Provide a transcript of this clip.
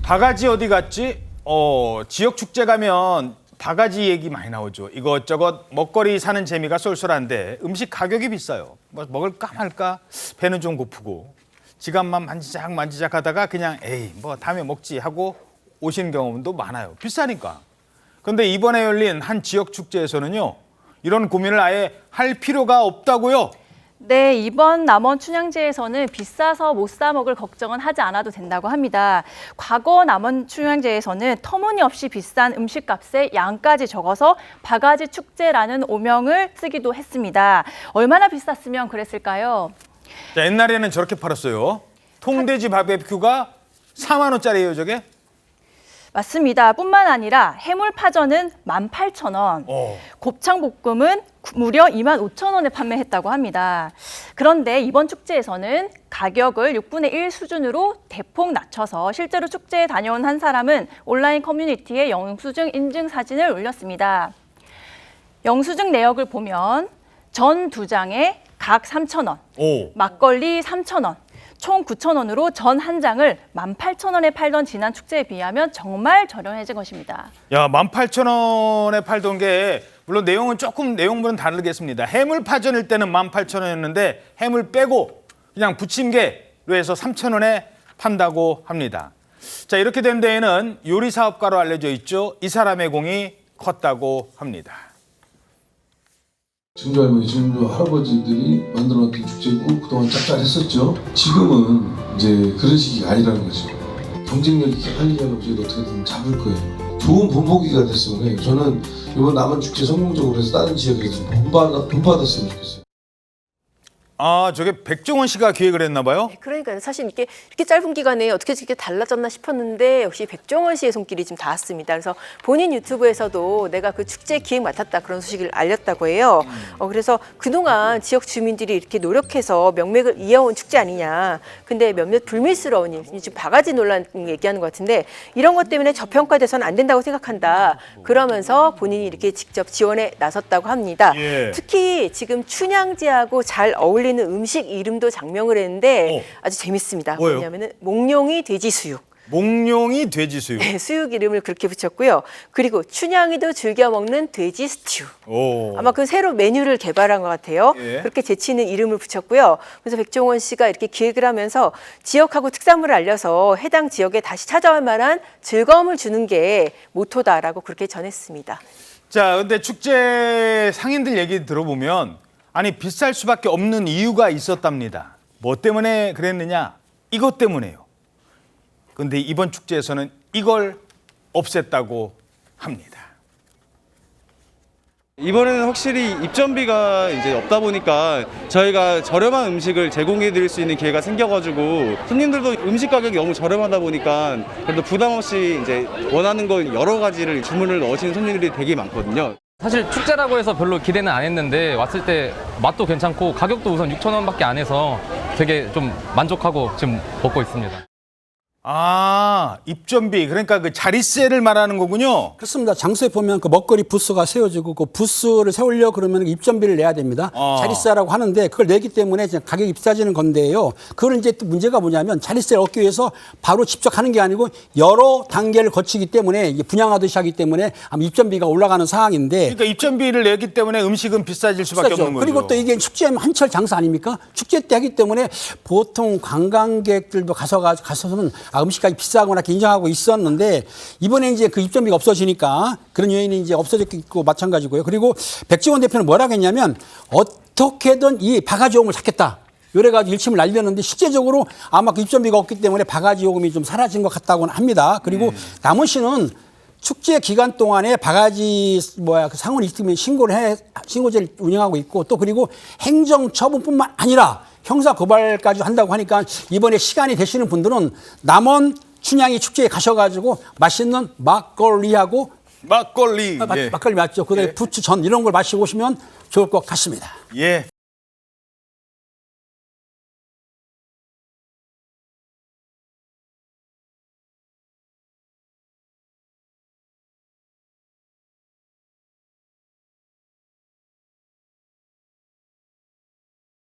바가지 어디 갔지? 지역 축제 가면 바가지 얘기 많이 나오죠. 이것저것 먹거리 사는 재미가 쏠쏠한데 음식 가격이 비싸요. 뭐 먹을까 말까 배는 좀 고프고 지갑만 만지작 하다가 그냥 에이 뭐 다음에 먹지 하고 오시는 경험도 많아요. 비싸니까. 그런데 이번에 열린 한 지역 축제에서는요. 이런 고민을 아예 할 필요가 없다고요. 네, 이번 남원 춘향제에서는 비싸서 못 사 먹을 걱정은 하지 않아도 된다고 합니다. 과거 남원 춘향제에서는 터무니없이 비싼 음식값에 양까지 적어서 바가지 축제라는 오명을 쓰기도 했습니다. 얼마나 비쌌으면 그랬을까요? 자, 옛날에는 저렇게 팔았어요. 통돼지 바베큐가 4만 원짜리예요, 저게? 맞습니다. 뿐만 아니라 해물파전은 18,000원, 곱창볶음은 무려 25,000원에 판매했다고 합니다. 그런데 이번 축제에서는 가격을 6분의 1 수준으로 대폭 낮춰서 실제로 축제에 다녀온 한 사람은 온라인 커뮤니티에 영수증 인증 사진을 올렸습니다. 영수증 내역을 보면 전 2장에 각 3,000원, 막걸리 3,000원, 총 9,000원으로 전 한 장을 18,000원에 팔던 지난 축제에 비하면 정말 저렴해진 것입니다. 야, 18,000원에 팔던 게 물론 내용은 조금 내용물은 다르겠습니다. 해물파전일 때는 18,000원이었는데 해물 빼고 그냥 부침개로 해서 3,000원에 판다고 합니다. 자, 이렇게 된 데에는 요리 사업가로 알려져 있죠. 이 사람의 공이 컸다고 합니다. 증조할머니, 증조할아버지들이 만들어놨던 축제고 그동안 짭짤했었죠. 지금은 이제 그런 시기가 아니라는 거죠. 경쟁력이 하려면 저희도 어떻게든 잡을 거예요. 좋은 본보기가 됐으면 해요. 저는 이번 남원 축제 성공적으로 해서 다른 지역에서 본받았으면 좋겠어요. 아, 저게 백종원 씨가 기획을 했나 봐요? 그러니까요. 사실 이렇게 짧은 기간에 어떻게 이렇게 달라졌나 싶었는데 역시 백종원 씨의 손길이 좀 닿았습니다. 그래서 본인 유튜브에서도 내가 그 축제 기획 맡았다 그런 소식을 알렸다고 해요. 그래서 그동안 지역 주민들이 이렇게 노력해서 명맥을 이어온 축제 아니냐. 근데 몇몇 불미스러운 일, 지금 바가지 논란 얘기하는 것 같은데 이런 것 때문에 저평가돼서는 안 된다고 생각한다. 그러면서 본인이 이렇게 직접 지원에 나섰다고 합니다. 예. 특히 지금 춘향제하고 잘 어울리는 음식 이름도 장명을 했는데 아주 재밌습니다. 뭐예요? 뭐냐면은 몽룡이 돼지 수육. 몽룡이 돼지 수육. 네, 수육 이름을 그렇게 붙였고요. 그리고 춘향이도 즐겨 먹는 돼지 스튜. 아마 그 새로 메뉴를 개발한 것 같아요. 예. 그렇게 재치 있는 이름을 붙였고요. 그래서 백종원 씨가 이렇게 기획을 하면서 지역하고 특산물을 알려서 해당 지역에 다시 찾아올 만한 즐거움을 주는 게 모토다라고 그렇게 전했습니다. 자, 근데 축제 상인들 얘기 들어보면 아니 비쌀 수밖에 없는 이유가 있었답니다. 뭐 때문에 그랬느냐? 이것 때문에요. 근데 이번 축제에서는 이걸 없앴다고 합니다. 이번에는 확실히 입점비가 이제 없다 보니까 저희가 저렴한 음식을 제공해 드릴 수 있는 기회가 생겨가지고 손님들도 음식 가격이 너무 저렴하다 보니까 그래도 부담 없이 이제 원하는 거 여러 가지를 주문을 넣으시는 손님들이 되게 많거든요. 사실 축제라고 해서 별로 기대는 안 했는데 왔을 때 맛도 괜찮고 가격도 우선 6,000원밖에 안 해서 되게 좀 만족하고 지금 먹고 있습니다. 아, 입점비 그러니까 그 자릿세를 말하는 거군요. 그렇습니다. 장소에 보면 그 먹거리 부스가 세워지고 그 부스를 세우려 그러면 입점비를 내야 됩니다. 자릿세라고 하는데 그걸 내기 때문에 가격이 비싸지는 건데요. 그걸 이제 또 문제가 뭐냐면 자릿세를 얻기 위해서 바로 직접 하는 게 아니고 여러 단계를 거치기 때문에 이게 분양하듯이 하기 때문에 아마 입점비가 올라가는 상황인데. 그러니까 입점비를 내기 때문에 음식은 비싸질 수밖에 비싸죠. 없는 거죠. 그리고 또 이게 축제하면 한철 장사 아닙니까? 축제 때 하기 때문에 보통 관광객들도 가서는 음식값이 비싸거나 이렇게 인정하고 있었는데 이번에 이제 그 입점비가 없어지니까 그런 요인이 이제 없어졌고 마찬가지고요. 그리고 백종원 대표는 뭐라고 했냐면 어떻게든 이 바가지 요금을 찾겠다. 여러 가지 일침을 날렸는데 실제적으로 아마 그 입점비가 없기 때문에 바가지 요금이 좀 사라진 것 같다고는 합니다. 그리고 남원 씨는 축제 기간 동안에 바가지 그 상훈이 있으면 신고제를 운영하고 있고 또 그리고 행정 처분뿐만 아니라 형사 고발까지 한다고 하니까 이번에 시간이 되시는 분들은 남원 춘향이 축제에 가셔가지고 맛있는 막걸리하고 막걸리. 막걸리 맞죠? 그다음에 부추전 이런 걸 마시고 오시면 좋을 것 같습니다. 예.